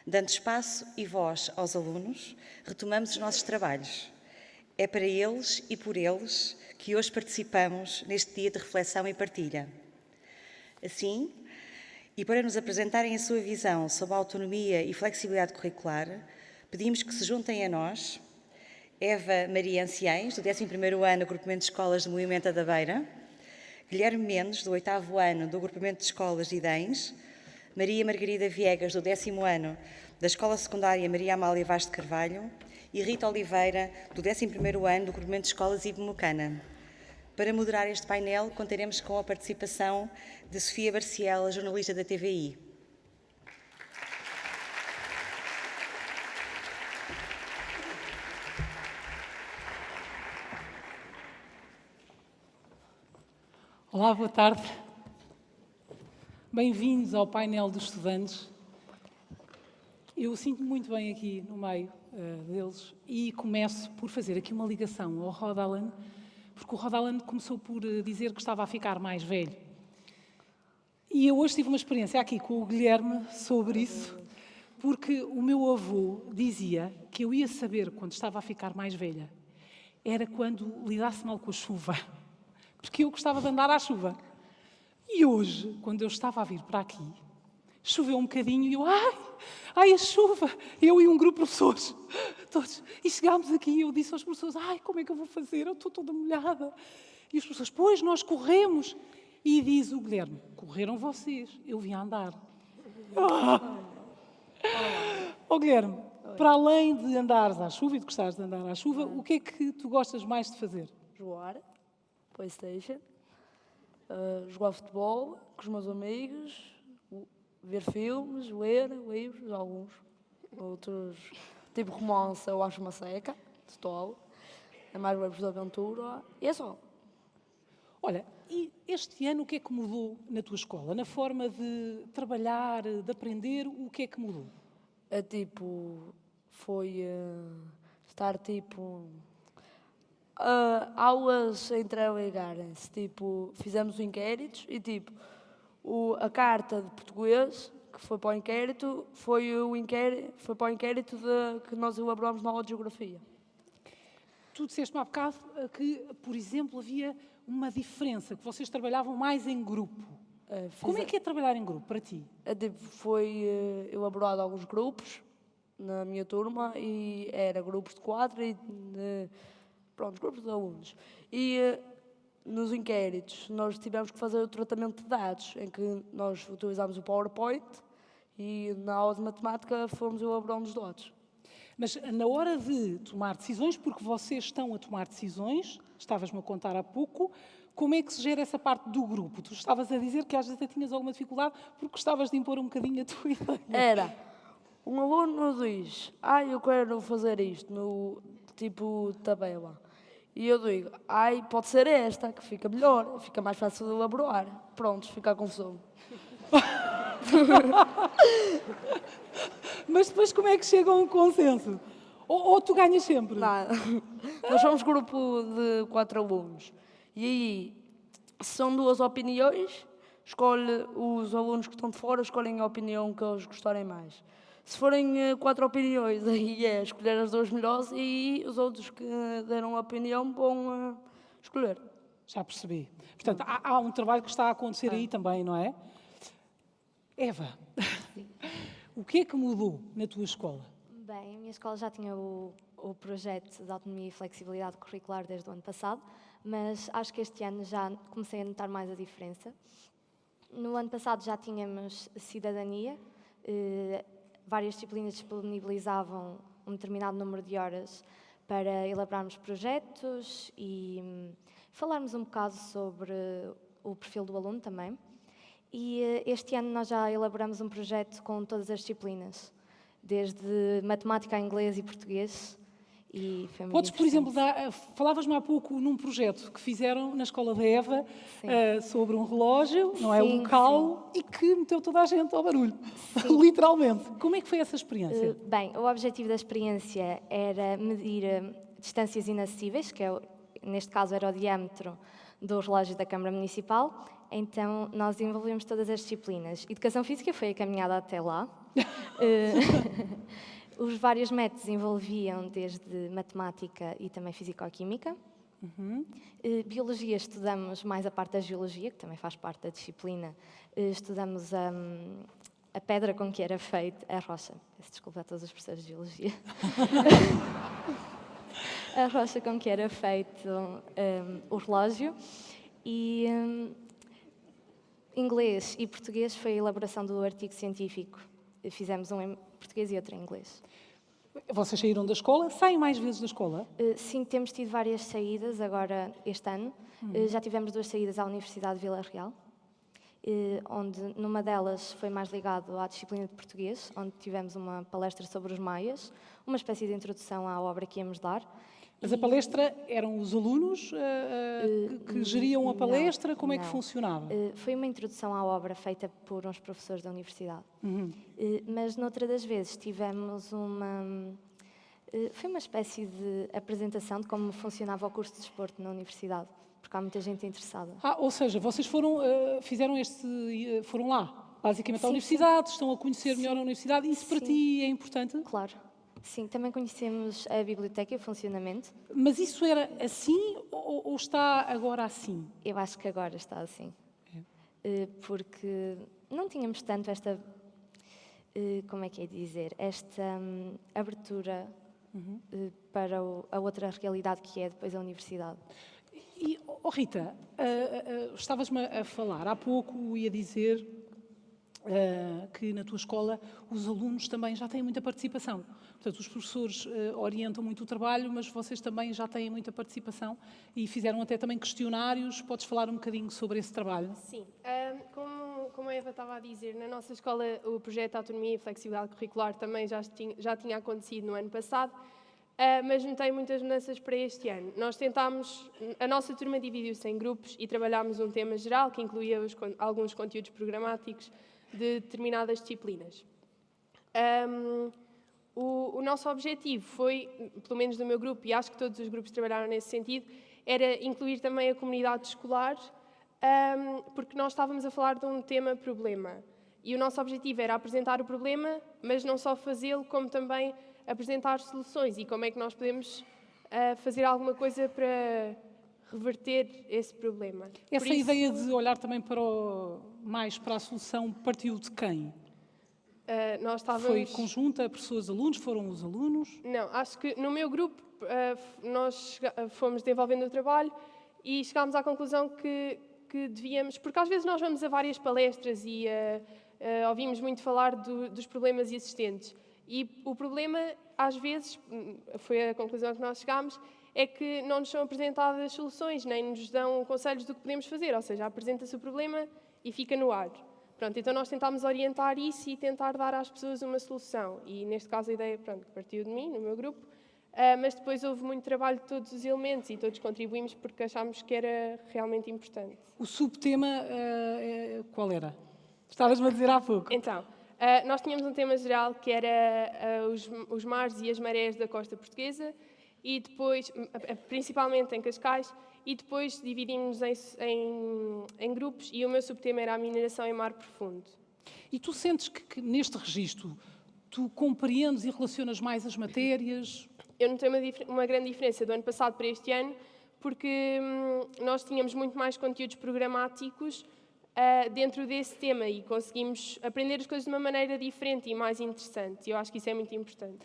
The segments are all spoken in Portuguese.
Dando espaço e voz aos alunos, retomamos os nossos trabalhos. É para eles e por eles que hoje participamos neste dia de reflexão e partilha. Assim, e para nos apresentarem a sua visão sobre a autonomia e flexibilidade curricular, pedimos que se juntem a nós Eva Maria Anciães, do 11º ano do Agrupamento de Escolas do Movimento da Beira, Guilherme Mendes, do 8º ano do Agrupamento de Escolas de Idens, Maria Margarida Viegas, do 10º ano da Escola Secundária Maria Amália Vaz de Carvalho e Rita Oliveira, do 11º ano do Agrupamento de Escolas Ibmocana. Para moderar este painel, contaremos com a participação de Sofia Barciela, jornalista da TVI. Olá, boa tarde. Bem-vindos ao painel dos estudantes. Eu sinto-me muito bem aqui no meio deles e começo por fazer aqui uma ligação ao Rod Allen, porque o Rod Allen começou por dizer que estava a ficar mais velho. E eu hoje tive uma experiência aqui com o Guilherme sobre isso, porque o meu avô dizia que eu ia saber quando estava a ficar mais velha. Era quando lidasse mal com a chuva. Porque eu gostava de andar à chuva. E hoje, quando eu estava a vir para aqui, choveu um bocadinho e eu, ai, a chuva! Eu e um grupo de professores, todos. E chegámos aqui e eu disse aos professores, como é que eu vou fazer? Eu estou toda molhada. E os professores, pois, nós corremos. E diz o Guilherme, correram vocês, eu vim a andar. Guilherme, para além de andares à chuva e de gostares de andar à chuva, o que é que tu gostas mais de fazer? Jogar, PlayStation, jogar futebol com os meus amigos, ver filmes, ler livros, alguns. Outros, tipo romance, eu acho uma seca, de tolo. É mais livros de aventura e é só. Olha, e este ano o que é que mudou na tua escola? Na forma de trabalhar, de aprender, o que é que mudou? Foi estar aulas entreligarem-se, fizemos inquéritos e a carta de português que foi para o inquérito foi para o inquérito que nós elaborámos na aula de geografia. Tu disseste-me há bocado que, por exemplo, havia uma diferença, que vocês trabalhavam mais em grupo. Como é que é trabalhar em grupo para ti? Foi elaborado alguns grupos na minha turma e era grupos de 4 e grupos de alunos. E nos inquéritos nós tivemos que fazer o tratamento de dados, em que nós utilizámos o PowerPoint e na aula de matemática fomos elaborando os dados. Mas na hora de tomar decisões, porque vocês estão a tomar decisões, estavas-me a contar há pouco, como é que se gera essa parte do grupo? Tu estavas a dizer que às vezes tinhas alguma dificuldade porque gostavas de impor um bocadinho a tua ideia. Era, um aluno diz, eu quero fazer isto, no tabela. E eu digo, pode ser esta, que fica melhor, fica mais fácil de elaborar. Pronto, fica a confusão. Mas depois como é que chega a um consenso? Ou tu ganhas sempre? Nada. Nós somos grupo de 4 alunos. E aí, se são 2 opiniões, os alunos que estão de fora escolhem a opinião que eles gostarem mais. Se forem 4 opiniões, aí é escolher as 2 melhores e os outros que deram a opinião vão escolher. Já percebi. Portanto, há um trabalho que está a acontecer aí também, não é? Eva, o que é que mudou na tua escola? Bem, a minha escola já tinha o projeto de autonomia e flexibilidade curricular desde o ano passado, mas acho que este ano já comecei a notar mais a diferença. No ano passado já tínhamos cidadania, várias disciplinas disponibilizavam um determinado número de horas para elaborarmos projetos e falarmos um bocado sobre o perfil do aluno também. E este ano nós já elaboramos um projeto com todas as disciplinas, desde matemática, inglês e português. E foi muito Podes, por exemplo, interessante. falavas-me há pouco num projeto que fizeram na escola da Eva sobre um relógio, não é? Sim, Local, e que meteu toda a gente ao barulho, literalmente. Como é que foi essa experiência? Bem, o objetivo da experiência era medir distâncias inacessíveis, que neste caso era o diâmetro do relógio da Câmara Municipal, então nós desenvolvemos todas as disciplinas. Educação Física foi a caminhada até lá. Os vários métodos envolviam desde matemática e também fisicoquímica. Biologia, estudamos mais a parte da geologia, que também faz parte da disciplina. Estudamos a pedra com que era feita, a rocha. Peço desculpa a todos os professores de geologia. A rocha com que era feito o relógio. E inglês e português foi a elaboração do artigo científico. Fizemos um em português e outro em inglês. Vocês saíram da escola? Saem mais vezes da escola? Sim, temos tido várias saídas agora este ano. Já tivemos 2 saídas à Universidade de Vila Real, onde numa delas foi mais ligado à disciplina de português, onde tivemos uma palestra sobre os maias, uma espécie de introdução à obra que íamos dar. Mas a palestra eram os alunos que geriam a palestra? Como é que não. funcionava? Foi uma introdução à obra feita por uns professores da universidade. Mas noutra das vezes tivemos foi uma espécie de apresentação de como funcionava o curso de desporto na universidade, porque há muita gente interessada. Ou seja, vocês foram lá, basicamente, à Sim, universidade, estão a conhecer melhor a universidade. Isso para ti é importante? Claro. Sim, também conhecemos a biblioteca e o funcionamento. Mas isso era assim ou está agora assim? Eu acho que agora está assim. Porque não tínhamos tanto esta, como é que é dizer, esta abertura para a outra realidade que é depois a universidade. E, Rita, estavas-me a falar há pouco e a dizer que na tua escola os alunos também já têm muita participação. Portanto, os professores orientam muito o trabalho, mas vocês também já têm muita participação e fizeram até também questionários. Podes falar um bocadinho sobre esse trabalho? Sim. Como a Eva estava a dizer, na nossa escola o projeto de Autonomia e Flexibilidade Curricular também já tinha acontecido no ano passado, mas notei muitas mudanças para este ano. Nós tentámos, a nossa turma dividiu-se em grupos e trabalhámos um tema geral que incluía alguns conteúdos programáticos de determinadas disciplinas. O nosso objetivo foi, pelo menos do meu grupo, e acho que todos os grupos trabalharam nesse sentido, era incluir também a comunidade escolar, porque nós estávamos a falar de um tema-problema. E o nosso objetivo era apresentar o problema, mas não só fazê-lo, como também apresentar soluções e como é que nós podemos fazer alguma coisa para reverter esse problema. Essa ideia de olhar também mais para a solução partiu de quem? Nós estávamos... Foi conjunta, pessoas, alunos? Foram os alunos? Não, acho que no meu grupo nós fomos desenvolvendo o trabalho e chegámos à conclusão que devíamos... Porque às vezes nós vamos a várias palestras e ouvimos muito falar dos problemas existentes. E o problema, às vezes, foi a conclusão a que nós chegámos, é que não nos são apresentadas soluções, nem nos dão conselhos do que podemos fazer. Ou seja, apresenta-se o problema e fica no ar. Pronto, então nós tentámos orientar isso e tentar dar às pessoas uma solução. E neste caso a ideia partiu de mim, no meu grupo, mas depois houve muito trabalho de todos os elementos e todos contribuímos porque achámos que era realmente importante. O subtema qual era? Estavas-me a dizer há pouco. Então, nós tínhamos um tema geral que era os mares e as marés da costa portuguesa e depois, principalmente em Cascais, e depois dividimos-nos em grupos e o meu subtema era a mineração em mar profundo. E tu sentes que neste registro tu compreendes e relacionas mais as matérias? Eu notei uma grande diferença do ano passado para este ano, porque nós tínhamos muito mais conteúdos programáticos dentro desse tema e conseguimos aprender as coisas de uma maneira diferente e mais interessante. E eu acho que isso é muito importante.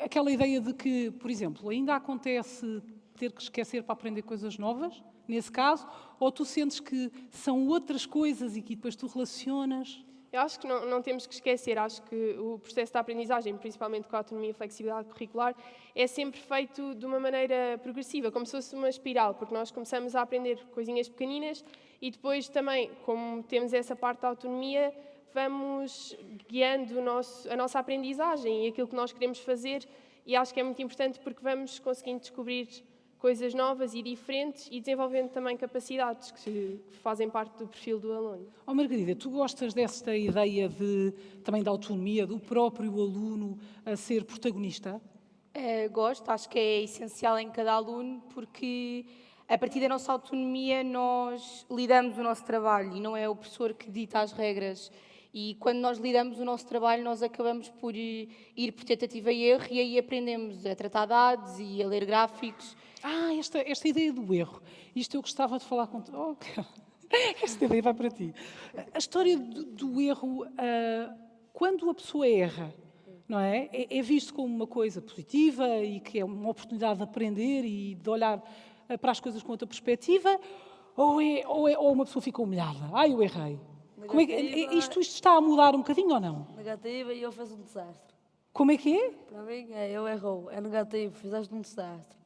Aquela ideia de que, por exemplo, ainda acontece ter que esquecer para aprender coisas novas, nesse caso, ou tu sentes que são outras coisas e que depois tu relacionas? Eu acho que não temos que esquecer, acho que o processo da aprendizagem, principalmente com a autonomia e flexibilidade curricular, é sempre feito de uma maneira progressiva, como se fosse uma espiral, porque nós começamos a aprender coisinhas pequeninas e depois também, como temos essa parte da autonomia, vamos guiando a nossa aprendizagem e aquilo que nós queremos fazer, e acho que é muito importante porque vamos conseguindo descobrir coisas novas e diferentes e desenvolvendo também capacidades que fazem parte do perfil do aluno. Margarida, tu gostas desta ideia também da autonomia, do próprio aluno a ser protagonista? Gosto, acho que é essencial em cada aluno porque a partir da nossa autonomia, nós lidamos o nosso trabalho e não é o professor que dita as regras. E quando nós lidamos o nosso trabalho, nós acabamos por ir por tentativa e erro e aí aprendemos a tratar dados e a ler gráficos. Esta ideia do erro. Isto eu gostava de falar contigo. Esta ideia vai para ti. A história do erro, quando a pessoa erra, não é? É visto como uma coisa positiva e que é uma oportunidade de aprender e de olhar para as coisas com outra perspectiva, ou uma pessoa fica humilhada? Eu errei. Como é que, isto está a mudar um bocadinho ou não? Negativa e eu fiz um desastre. Como é que é? Para mim, eu errou. É negativo, fizeste um desastre.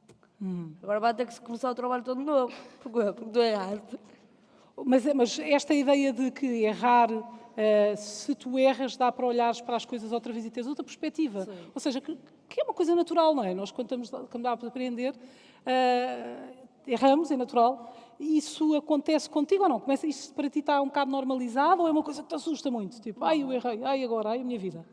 Agora vai ter que começar o trabalho todo de novo. Porquê? Porque tu erraste. Mas esta ideia de que errar, se tu erras, dá para olhares para as coisas outra vez e teres outra perspectiva. Sim. Ou seja, que é uma coisa natural, não é? Nós, quando estamos a aprender, erramos, é natural. Isso acontece contigo ou não? Isso para ti está um bocado normalizado ou é uma coisa que te assusta muito? Tipo, eu errei, agora, a minha vida.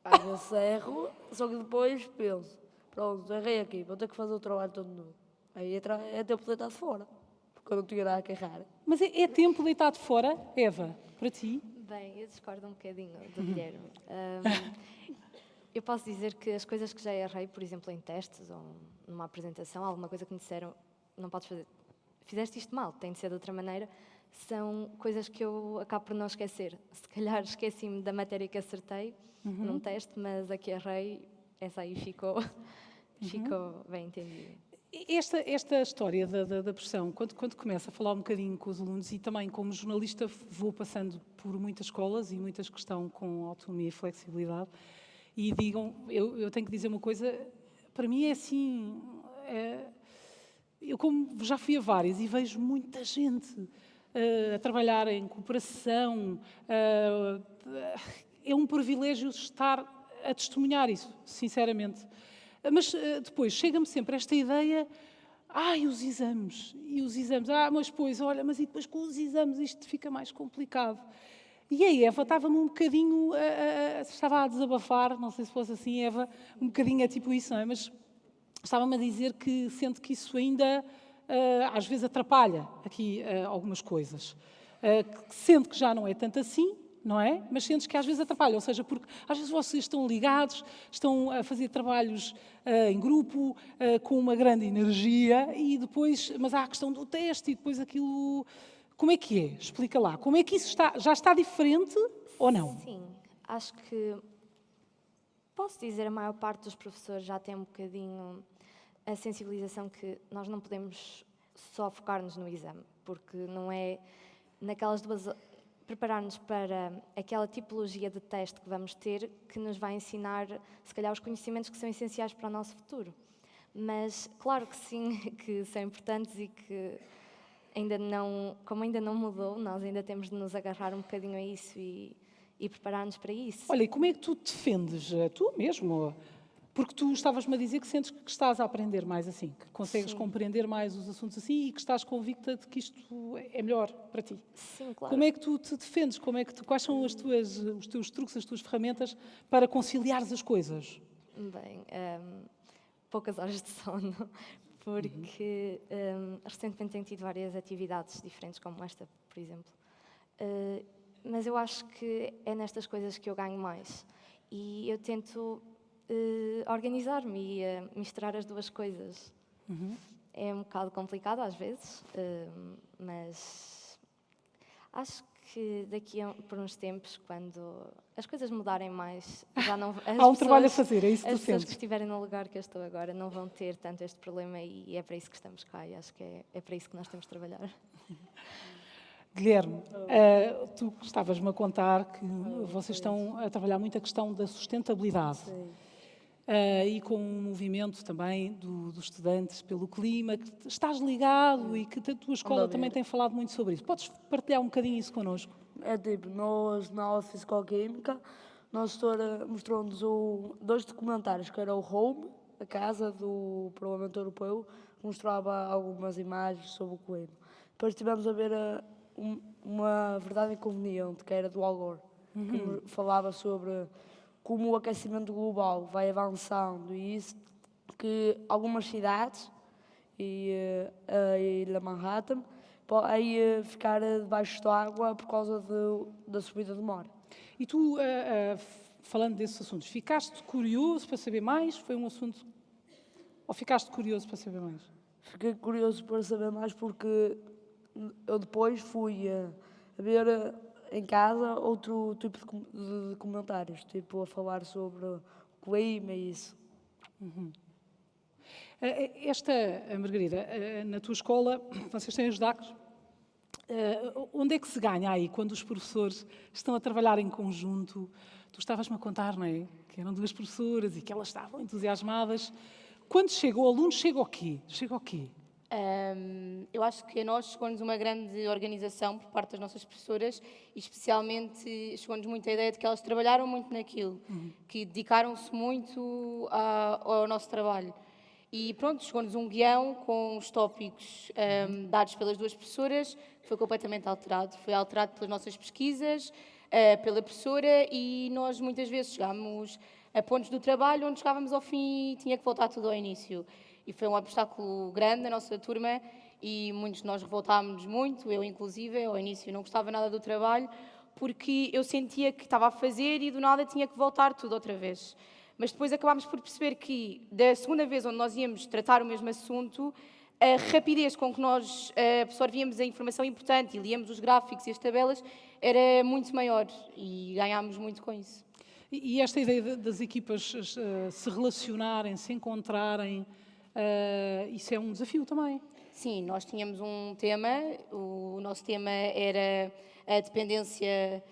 Às vezes erro, só que depois penso, pronto, errei aqui, vou ter que fazer o trabalho todo de novo. Aí é tempo de deitar de fora, porque eu não tinha nada a errar. Mas é tempo deitado fora, Eva, para ti? Bem, eu discordo um bocadinho do Guilherme. Eu posso dizer que as coisas que já errei, por exemplo, em testes ou numa apresentação, alguma coisa que me disseram, não podes fazer, fizeste isto mal, tem de ser de outra maneira, são coisas que eu acabo por não esquecer. Se calhar esqueci-me da matéria que acertei num teste, mas a que errei, essa aí ficou bem entendida. Esta história da pressão, quando começo a falar um bocadinho com os alunos e também como jornalista vou passando por muitas escolas e muitas que estão com autonomia e flexibilidade e digam, eu tenho que dizer uma coisa, para mim é assim, eu como já fui a várias e vejo muita gente a trabalhar em cooperação, é um privilégio estar a testemunhar isso, sinceramente. Mas depois chega-me sempre esta ideia, e os exames, mas depois, olha, mas e depois com os exames isto fica mais complicado. E a Eva estava-me um bocadinho, estava a desabafar, não sei se fosse assim, Eva, um bocadinho é tipo isso, não é? Mas estava-me a dizer que sente que isso ainda, às vezes, atrapalha aqui algumas coisas. Que sente que já não é tanto assim, não é? Mas sentes que às vezes atrapalha, ou seja, porque às vezes vocês estão ligados, estão a fazer trabalhos em grupo, com uma grande energia, e depois, mas há a questão do teste e depois aquilo... Como é que é? Explica lá. Como é que isso já está diferente ou não? Sim, acho que posso dizer a maior parte dos professores já tem um bocadinho a sensibilização que nós não podemos só focar-nos no exame, porque não é naquelas duas... preparar-nos para aquela tipologia de teste que vamos ter que nos vai ensinar, se calhar, os conhecimentos que são essenciais para o nosso futuro. Mas, claro que sim, que são importantes e que como ainda não mudou, nós ainda temos de nos agarrar um bocadinho a isso e preparar-nos para isso. Olha, e como é que tu te defendes? Tu mesmo? Porque tu estavas-me a dizer que sentes que estás a aprender mais assim, que consegues compreender mais os assuntos assim e que estás convicta de que isto é melhor para ti. Sim, claro. Como é que tu te defendes? Quais são os teus truques, as tuas ferramentas para conciliares as coisas? Bem, poucas horas de sono, porque recentemente tenho tido várias atividades diferentes, como esta, por exemplo. Mas eu acho que é nestas coisas que eu ganho mais. E eu tento... organizar-me e misturar as duas coisas. É um bocado complicado às vezes, mas acho que daqui por uns tempos, quando as coisas mudarem mais, já não... Há um trabalho a fazer, é isso que tu As pessoas sentes? que estiverem no lugar que eu estou agora não vão ter tanto este problema e é para isso que estamos cá e acho que é para isso que nós temos de trabalhar. Guilherme, tu estavas-me a contar que vocês estão a trabalhar muito a questão da sustentabilidade. Sim. E com um movimento também dos estudantes pelo clima, que estás ligado e que a tua escola também tem falado muito sobre isso. Podes partilhar um bocadinho isso connosco? É tipo, nós na aula de Fisicoquímica, nossa doutora mostrou-nos dois documentários, que era o Home, a casa do Parlamento Europeu, que mostrava algumas imagens sobre o clima. Depois estivemos a ver uma verdade inconveniente, que era do Al Gore, que falava sobre como o aquecimento global vai avançando e isso, que algumas cidades e a ir a Manhattan, podem ficar debaixo da água por causa da subida do mar. E tu, falando desses assuntos, ficaste curioso para saber mais? Foi um assunto... Ou ficaste curioso para saber mais? Fiquei curioso para saber mais porque eu depois fui a ver em casa outro tipo de comentários, tipo a falar sobre o clima e isso. Margarida, na tua escola, vocês têm os DACs. Onde é que se ganha aí, quando os professores estão a trabalhar em conjunto? Tu estavas-me a contar, não é? Que eram 2 professoras e que elas estavam entusiasmadas. Quando chega o aluno, chega ao quê? Chega ao quê? Eu acho que a nós chegou-nos uma grande organização por parte das nossas professoras e especialmente chegou-nos muito a ideia de que elas trabalharam muito naquilo, que dedicaram-se muito ao nosso trabalho. E pronto, chegou-nos um guião com os tópicos dados pelas 2 professoras, que foi completamente alterado. Foi alterado pelas nossas pesquisas, pela professora, e nós muitas vezes chegámos a pontos do trabalho onde chegávamos ao fim e tinha que voltar tudo ao início. E foi um obstáculo grande na nossa turma e muitos de nós revoltámos-nos muito, eu inclusive, ao início não gostava nada do trabalho, porque eu sentia que estava a fazer e do nada tinha que voltar tudo outra vez. Mas depois acabámos por perceber que, da segunda vez onde nós íamos tratar o mesmo assunto, a rapidez com que nós absorvíamos a informação importante e líamos os gráficos e as tabelas era muito maior e ganhámos muito com isso. E esta ideia das equipas se relacionarem, se encontrarem, isso é um desafio também. Sim, nós tínhamos um tema, o nosso tema era a dependência...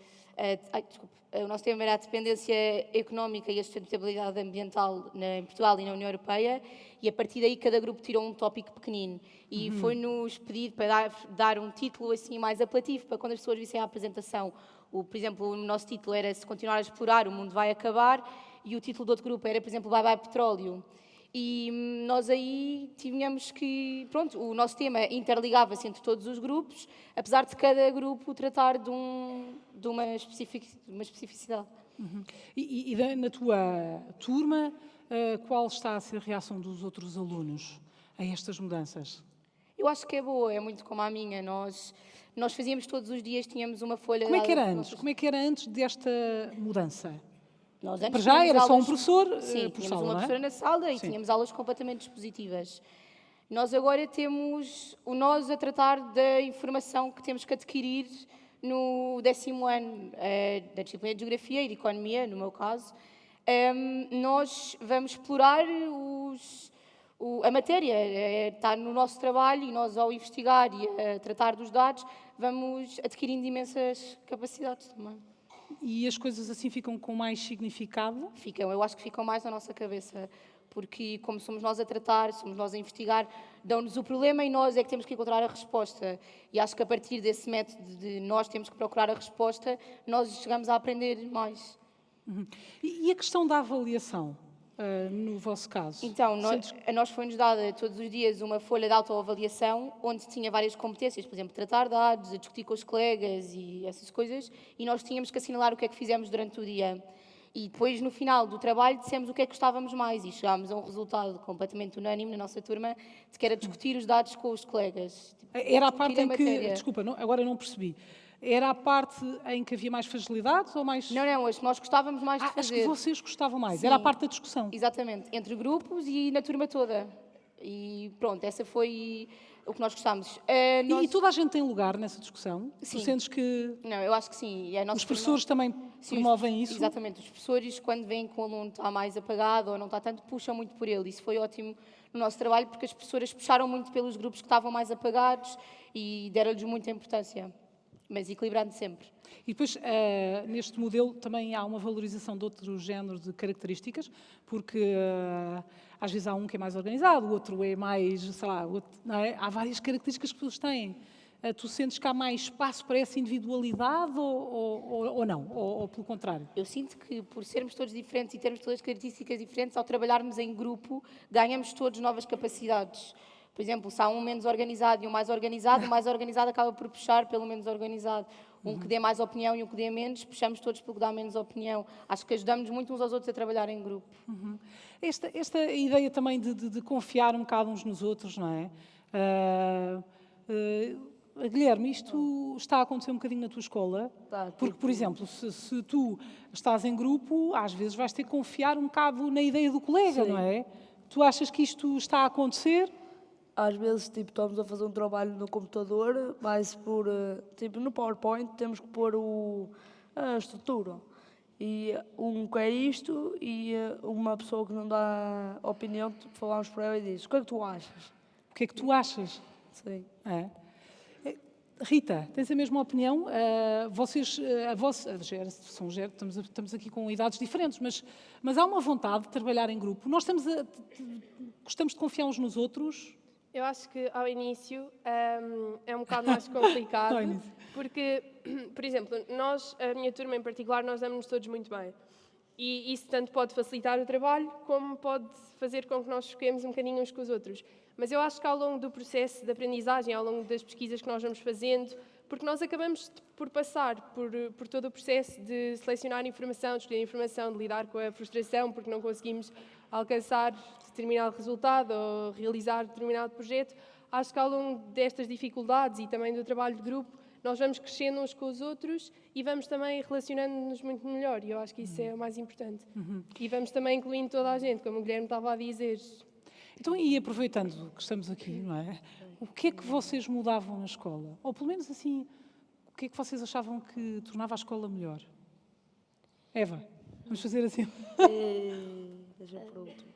O nosso tema era a dependência económica e a sustentabilidade ambiental em Portugal e na União Europeia, e a partir daí cada grupo tirou um tópico pequenino. E foi-nos pedido para dar um título assim mais apelativo, para quando as pessoas vissem a apresentação. Por exemplo, o nosso título era Se continuar a explorar, o mundo vai acabar, e o título do outro grupo era, por exemplo, Bye Bye Petróleo. E nós aí tínhamos que... Pronto, o nosso tema interligava-se entre todos os grupos, apesar de cada grupo tratar de uma especificidade. E na tua turma, qual está a ser a reação dos outros alunos a estas mudanças? Eu acho que é boa, é muito como a minha. Nós fazíamos todos os dias, tínhamos uma folha... Como é que era antes? Como é que era antes desta mudança? Nós antes Para já era tínhamos só um aulas- professor Sim, por tínhamos sala, uma não é? professora na sala e Sim. tínhamos aulas completamente dispositivas. Nós agora temos o nós a tratar da informação que temos que adquirir no 10º ano, da disciplina de Geografia e de Economia, no meu caso. Nós vamos explorar a matéria, está no nosso trabalho, e nós, ao investigar e a tratar dos dados, vamos adquirindo imensas capacidades também. E as coisas assim ficam com mais significado? Eu acho que ficam mais na nossa cabeça, porque como somos nós a tratar, somos nós a investigar, dão-nos o problema e nós é que temos que encontrar a resposta. E acho que a partir desse método de nós temos que procurar a resposta, nós chegamos a aprender mais. E a questão da avaliação, no vosso caso? Então, a nós foi-nos dada todos os dias uma folha de autoavaliação, onde tinha várias competências, por exemplo, tratar dados, a discutir com os colegas e essas coisas, e nós tínhamos que assinalar o que é que fizemos durante o dia. E depois, no final do trabalho, dissemos o que é que gostávamos mais, e chegámos a um resultado completamente unânime na nossa turma, de que era discutir os dados com os colegas. Era a parte discutir em que... matéria. Desculpa, agora não percebi. Era a parte em que havia mais fragilidades ou mais... Não, as que nós gostávamos mais de Acho fazer. que vocês gostavam mais. Sim. Era a parte da discussão. Exatamente, entre grupos e na turma toda. E pronto, essa foi o que nós gostámos. E toda a gente tem lugar nessa discussão? Sim. Tu sentes que Não, eu acho que sim. E a nossa os professores também Sim, promovem isso? Exatamente. Os professores, quando veem que o aluno está mais apagado ou não está tanto, puxam muito por ele. Isso foi ótimo no nosso trabalho, porque as professoras puxaram muito pelos grupos que estavam mais apagados e deram-lhes muita importância, mas equilibrando sempre. E depois, neste modelo, também há uma valorização de outro género de características, porque às vezes há um que é mais organizado, o outro é mais, sei lá, não é? Há várias características que as pessoas têm. Tu sentes que há mais espaço para essa individualidade ou não? Ou pelo contrário? Eu sinto que, por sermos todos diferentes e termos todas as características diferentes, ao trabalharmos em grupo, ganhamos todos novas capacidades. Por exemplo, se há um menos organizado e um mais organizado, o mais organizado acaba por puxar pelo menos organizado. Um que dê mais opinião e um que dê menos, puxamos todos pelo que dá menos opinião. Acho que ajudamos muito uns aos outros a trabalhar em grupo. Esta ideia também de confiar um bocado uns nos outros, não é? Guilherme, isto está a acontecer um bocadinho na tua escola? Tá, Porque, por exemplo, se tu estás em grupo, às vezes vais ter que confiar um bocado na ideia do colega, Sim. não é? Tu achas que isto está a acontecer? Às vezes, tipo, estamos a fazer um trabalho no computador, mas por, tipo, no PowerPoint temos que pôr a estrutura. E um quer isto e uma pessoa que não dá opinião, tipo, falamos para ela e diz, o que é que tu achas? O que é que tu achas? Sim. É. Rita, tens a mesma opinião? Vocês, estamos aqui com idades diferentes, mas há uma vontade de trabalhar em grupo. Nós gostamos de confiar uns nos outros. Eu acho que ao início é um bocado mais complicado, Ao início. porque, por exemplo, a minha turma em particular, nós damos-nos todos muito bem. E isso tanto pode facilitar o trabalho, como pode fazer com que nós choquemos um bocadinho uns com os outros. Mas eu acho que ao longo do processo de aprendizagem, ao longo das pesquisas que nós vamos fazendo, porque nós acabamos por passar por todo o processo de selecionar informação, de escolher informação, de lidar com a frustração porque não conseguimos alcançar determinado resultado ou realizar determinado projeto, acho que ao longo destas dificuldades e também do trabalho de grupo, nós vamos crescendo uns com os outros e vamos também relacionando-nos muito melhor. E eu acho que isso é o mais importante. E vamos também incluindo toda a gente, como o Guilherme estava a dizer. Então, e aproveitando que estamos aqui, não é? O que é que vocês mudavam na escola? Ou pelo menos assim, o que é que vocês achavam que tornava a escola melhor? Eva, vamos fazer assim. Deixa eu por último.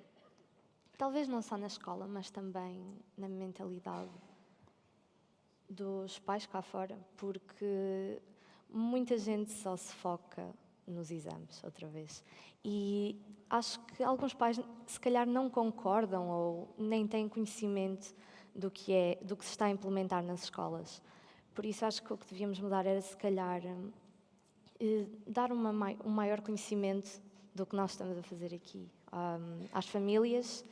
Talvez não só na escola, mas também na mentalidade dos pais cá fora, porque muita gente só se foca nos exames, outra vez. E acho que alguns pais, se calhar, não concordam ou nem têm conhecimento do que se está a implementar nas escolas. Por isso, acho que o que devíamos mudar era, se calhar, dar um maior conhecimento do que nós estamos a fazer aqui às famílias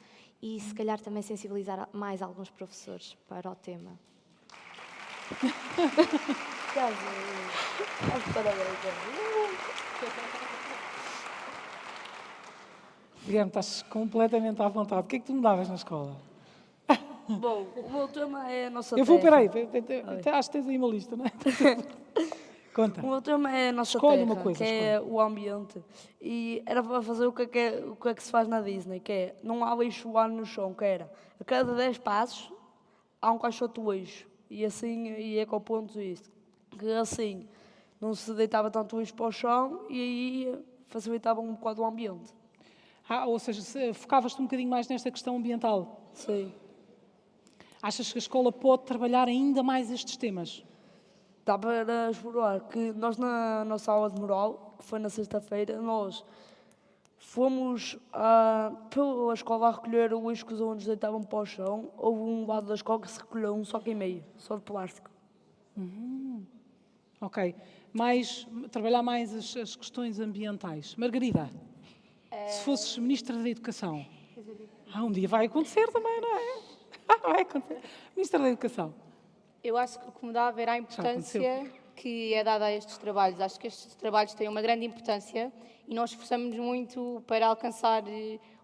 e, se calhar, também sensibilizar mais alguns professores para o tema. Guilherme, estás completamente à vontade. O que é que tu mudavas na escola? Bom, o meu tema é a nossa Eu vou, terra. peraí, acho que tens aí uma lista, não é? Conta. O meu tema é a nossa Escolhe terra, uma coisa, que é o ambiente. E era para fazer o que é que se faz na Disney, que é, não há lixo lá no chão, que era, a cada 10 passos, há um caixote de lixo. E assim, e ecopontos e isso. Que assim, não se deitava tanto lixo para o chão e aí facilitava um bocado o ambiente. Ou seja, focavas-te um bocadinho mais nesta questão ambiental. Sim. Achas que a escola pode trabalhar ainda mais estes temas? Dá para explorar que nós na nossa aula de moral, que foi na sexta-feira, nós fomos pela escola a recolher o lixo que os alunos deitavam para o chão. Houve um lado da escola que se recolheu um saco e meio, só de plástico. Ok. Trabalhar mais as questões ambientais. Margarida, se fosses Ministra da Educação, um dia vai acontecer também, não é? Vai acontecer. Ministra da Educação. Eu acho que o que mudava era a importância que é dada a estes trabalhos. Acho que estes trabalhos têm uma grande importância e nós esforçamos muito para alcançar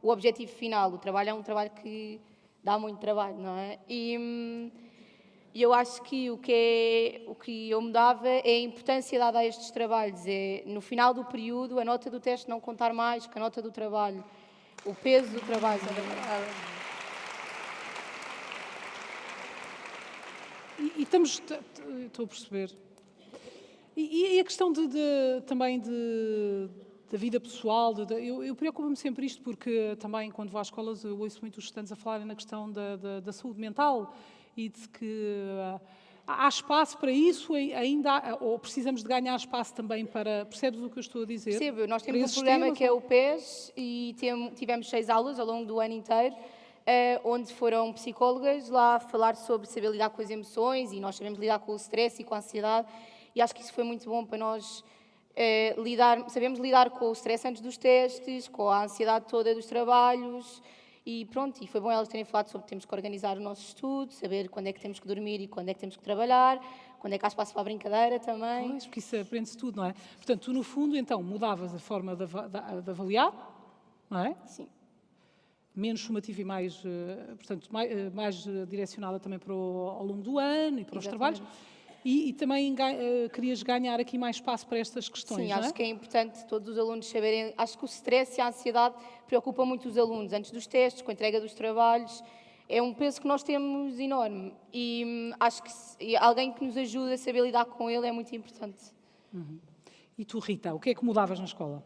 o objetivo final. O trabalho é um trabalho que dá muito trabalho, não é? E eu acho que o que eu mudava é a importância dada a estes trabalhos. É, no final do período, a nota do teste não contar mais que a nota do trabalho. O peso do trabalho. E estamos... Estou a perceber. E a questão também da vida pessoal, eu preocupo-me sempre isto porque também quando vou às escolas eu ouço muito os estudantes a falarem na questão da saúde mental e de que há espaço para isso, ainda ou precisamos de ganhar espaço também para... Percebes o que eu estou a dizer? Percebo, nós temos um esses programa temas, que é o PES e tivemos 6 aulas ao longo do ano inteiro, onde foram psicólogas lá falar sobre saber lidar com as emoções e nós sabemos lidar com o stress e com a ansiedade e acho que isso foi muito bom para nós sabemos lidar com o stress antes dos testes, com a ansiedade toda dos trabalhos E pronto, e foi bom elas terem falado sobre temos que organizar o nosso estudo, saber quando é que temos que dormir e quando é que temos que trabalhar, quando é que há espaço para a brincadeira também. Pois, porque isso aprende-se tudo, não é? Portanto, tu no fundo, então, mudavas a forma de avaliar, não é? Sim. Menos sumativa e mais, portanto, mais direcionada também para ao longo do ano e para os Exatamente. trabalhos. E também querias ganhar aqui mais espaço para estas questões, Sim, não é? acho que é importante todos os alunos saberem. Acho que o stress e a ansiedade preocupam muito os alunos antes dos testes, com a entrega dos trabalhos. É um peso que nós temos enorme e acho que alguém que nos ajude a saber lidar com ele é muito importante. E tu, Rita, o que é que mudavas na escola?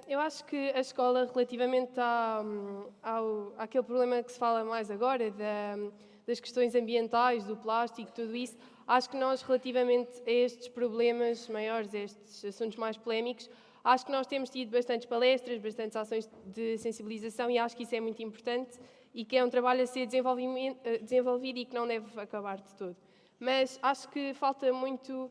Eu acho que a escola, relativamente àquele problema que se fala mais agora, das questões ambientais, do plástico, tudo isso, acho que nós, relativamente a estes problemas maiores, a estes assuntos mais polémicos, acho que nós temos tido bastantes palestras, bastantes ações de sensibilização e acho que isso é muito importante e que é um trabalho a ser desenvolvido e que não deve acabar de todo. Mas acho que falta muito,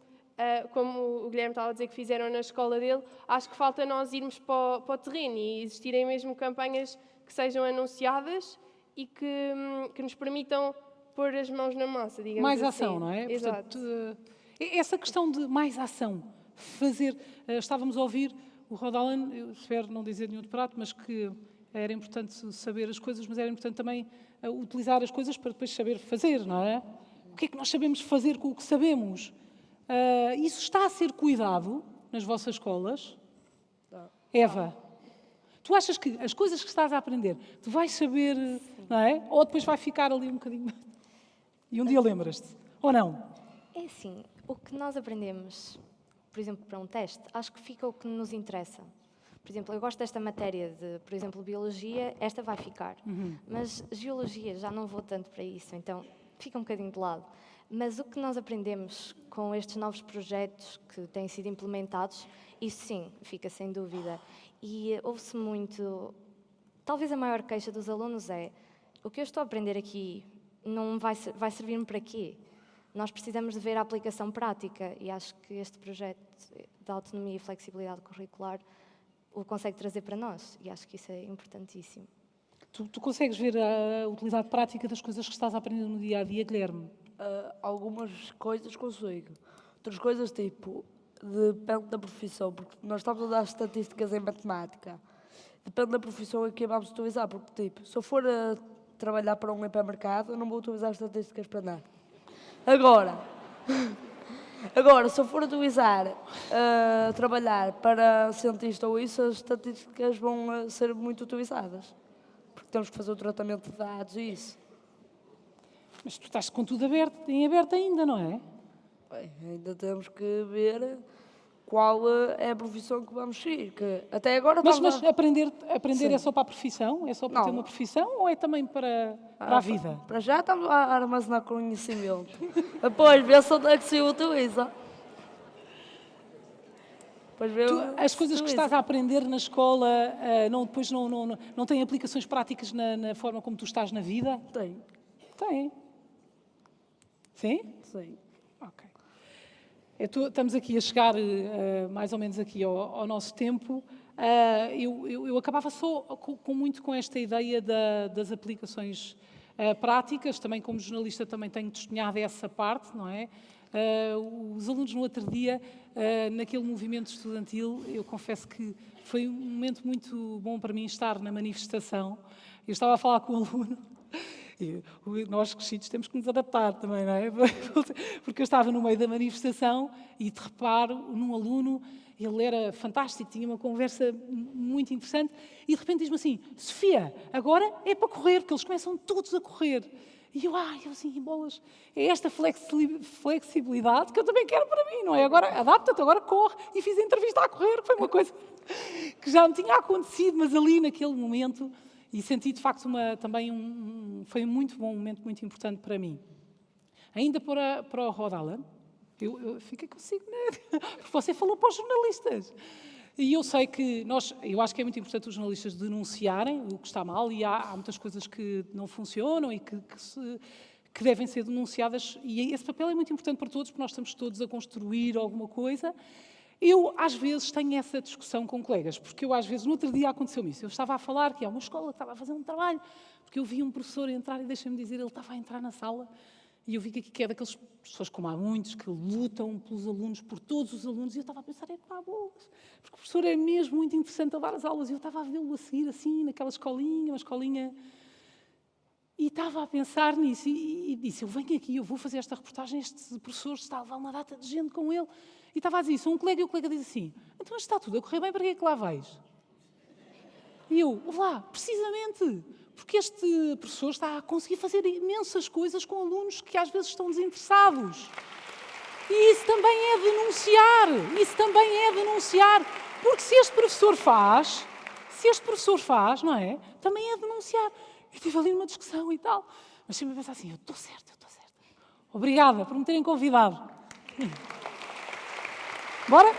como o Guilherme estava a dizer que fizeram na escola dele, acho que falta nós irmos para o terreno e existirem mesmo campanhas que sejam anunciadas e que nos permitam pôr as mãos na massa, digamos Mais assim. ação, não é? Exato. Portanto, essa questão de mais ação, fazer... Estávamos a ouvir o Rhode Island, eu espero não dizer nenhum disparate, mas que era importante saber as coisas, mas era importante também utilizar as coisas para depois saber fazer, não é? O que é que nós sabemos fazer com o que sabemos? Isso está a ser cuidado nas vossas escolas? Eva, tu achas que as coisas que estás a aprender, tu vais saber, não é? Ou depois vai ficar ali um bocadinho... E um dia lembras-te, ou não? É assim, o que nós aprendemos, por exemplo, para um teste, acho que fica o que nos interessa. Por exemplo, eu gosto desta matéria de, por exemplo, biologia, esta vai ficar. Mas geologia já não vou tanto para isso, então fica um bocadinho de lado. Mas o que nós aprendemos com estes novos projetos que têm sido implementados, isso sim, fica sem dúvida. E ouve-se muito... Talvez a maior queixa dos alunos é o que eu estou a aprender aqui não vai servir-me para quê? Nós precisamos de ver a aplicação prática e acho que este projeto da autonomia e flexibilidade curricular o consegue trazer para nós e acho que isso é importantíssimo. Tu consegues ver a utilidade prática das coisas que estás a aprender no dia-a-dia, Guilherme? Algumas coisas consigo. Outras coisas, tipo, depende da profissão, porque nós estamos a dar estatísticas em matemática. Depende da profissão em que vamos utilizar, porque, tipo, se eu for a trabalhar para um hipermercado, eu não vou utilizar estatísticas para nada. Agora, se eu for utilizar, trabalhar para cientista ou isso, as estatísticas vão ser muito utilizadas. Porque temos que fazer o tratamento de dados e isso. Mas tu estás com tudo em aberto ainda, não é? Bem, ainda temos que ver qual é a profissão que vamos seguir. Que até agora Mas estamos aprender Sim. é só para a profissão? É só para Não. ter uma profissão ou é também para a vida? Para já estamos a armazenar conhecimento. Depois ver se onde é que se utiliza. Depois ver As se coisas que utiliza. estás a aprender na escola depois não têm aplicações práticas na forma como tu estás na vida? Tem, Tem. Sim? sim. Ok. Estamos aqui a chegar mais ou menos aqui ao nosso tempo. Eu acabava só muito com esta ideia das aplicações práticas. Também como jornalista também tenho testemunhado essa parte, não é? Os alunos no outro dia, naquele movimento estudantil, eu confesso que foi um momento muito bom para mim estar na manifestação. Eu estava a falar com o aluno. E nós crescidos temos que nos adaptar também, não é? Porque eu estava no meio da manifestação e de reparo num aluno, ele era fantástico, tinha uma conversa muito interessante e de repente diz-me assim, Sofia, agora é para correr, porque eles começam todos a correr. E eu assim, bolas, é esta flexibilidade que eu também quero para mim, não é? Agora adapta-te, agora corre. E fiz a entrevista a correr, que foi uma coisa que já me tinha acontecido, mas ali naquele momento... E senti, de facto, foi um muito bom momento, muito importante para mim. Ainda para o Rhode Island, eu fiquei consigo, né? Porque você falou para os jornalistas. E eu sei que eu acho que é muito importante os jornalistas denunciarem o que está mal e há muitas coisas que não funcionam e que devem ser denunciadas. E esse papel é muito importante para todos, porque nós estamos todos a construir alguma coisa. Eu, às vezes, tenho essa discussão com colegas, porque eu, às vezes, no outro dia aconteceu-me isso. Eu estava a falar que é uma escola que estava a fazer um trabalho, porque eu vi um professor entrar e, deixa-me dizer, ele estava a entrar na sala e eu vi que aqui que é daquelas pessoas, como há muitos, que lutam pelos alunos, por todos os alunos, e eu estava a pensar, boas, porque o professor é mesmo muito interessante a dar as aulas, e eu estava a vê-lo a seguir assim, naquela escolinha, uma escolinha, e estava a pensar nisso, e disse, eu venho aqui, eu vou fazer esta reportagem, este professor está a levar uma data de gente com ele, e estava a dizer isso a um colega, e o colega diz assim, então está tudo a correr bem, para que é que lá vais? E eu, lá, precisamente, porque este professor está a conseguir fazer imensas coisas com alunos que às vezes estão desinteressados. E isso também é denunciar, porque se este professor faz, não é? Também é denunciar. Eu estive ali numa discussão e tal, mas sempre a pensar assim, eu estou certa. Obrigada por me terem convidado. Bora?